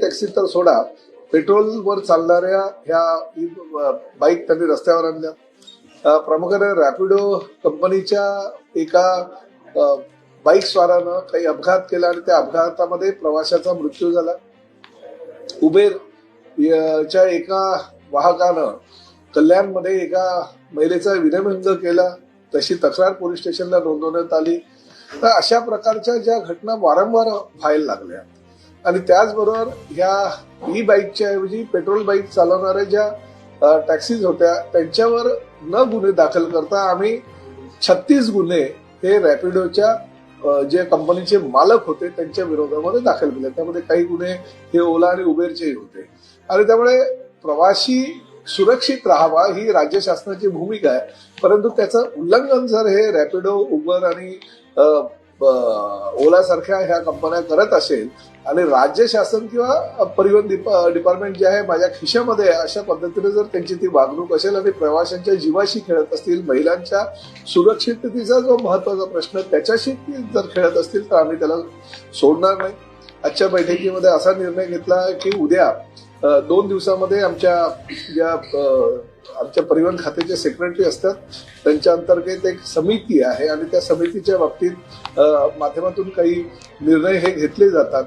Taxi तर सोडा, पेट्रोलवर चालणाऱ्या ह्या बाईक त्यांनी रस्त्यावर आणल्या. प्रामुख्याने रॅपिडो कंपनीच्या एका बाईक स्वारानं काही अपघात केला आणि त्या अपघातामध्ये प्रवाशाचा मृत्यू झाला. उबेरच्या एका वाहकानं कल्याणमध्ये एका महिलेचा विनयभंग केला, तशी तक्रार पोलीस स्टेशनला नोंदवण्यात आली. तर अशा प्रकारच्या ज्या घटना वारंवार व्हायला लागल्या आणि त्याचबरोबर ह्या ई बाईकच्या ऐवजी पेट्रोल बाईक चालवणाऱ्या ज्या टॅक्सीज होत्या त्यांच्यावर न गुन्हे दाखल करता आम्ही 36 गुन्हे हे रॅपिडोच्या जे कंपनीचे मालक होते त्यांच्या विरोधामध्ये दाखल केले. त्यामध्ये काही गुन्हे हे ओला आणि उबेरचेही होते आणि त्यामुळे प्रवासी सुरक्षित राहावा ही राज्य शासनाची भूमिका आहे. परंतु त्याचं उल्लंघन जर हे रॅपिडो, उबर आणि ओला सारख्या ह्या कंपन्या करत असेल आणि राज्य शासन किंवा परिवहन डिपार्टमेंट जे आहे माझ्या खिशामध्ये अशा पद्धतीने जर त्यांची ती वागणूक असेल आणि प्रवाशांच्या जीवाशी खेळत असतील, महिलांच्या सुरक्षिततेचा जो महत्वाचा प्रश्न त्याच्याशी जर खेळत असतील तर आम्ही त्याला सोडणार नाही. आजच्या बैठकीमध्ये असा निर्णय घेतला की उद्या 2 दिवसामध्ये आमच्या परिवहन खात्याचे सेक्रेटरी असतात त्यांच्या अंतर्गत एक समिती आहे आणि त्या समितीच्या बाबतीत माध्यमातून काही निर्णय हे घेतले जातात.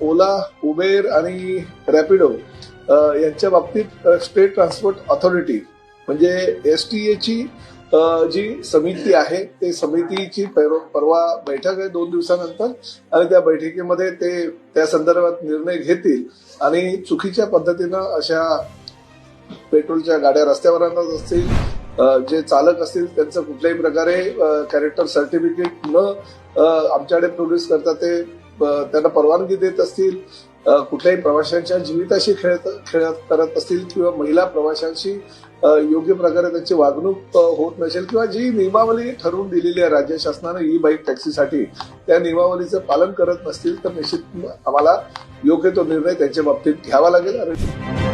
ओला, उबेर आणि रॅपिडो यांच्या बाबतीत स्टेट ट्रान्सपोर्ट ऑथॉरिटी म्हणजे STA ची जी समिती आहे ते समितीची परवा बैठक आहे 2 दिवसानंतर आणि त्या बैठकीमध्ये ते त्या संदर्भात निर्णय घेतील आणि चुकीच्या पद्धतीनं अशा पेट्रोलच्या गाड्या रस्त्यावर आणत असतील, जे चालक असतील त्यांचं कुठल्याही प्रकारे कॅरेक्टर सर्टिफिकेट न आमच्याकडे प्रोड्यूस करता ते त्यांना परवानगी देत असतील, कुठल्याही प्रवाशांच्या जीविताशी खेळत करत असतील किंवा महिला प्रवाशांशी योग्य प्रकारे त्यांची वागणूक होत नसेल किंवा जी नियमावली ठरवून दिलेली आहे राज्य शासनाने ई बाईक टॅक्सीसाठी त्या नियमावलीचं पालन करत नसतील तर निश्चित आम्हाला योग्य तो निर्णय त्यांच्या बाबतीत घ्यावा लागेल.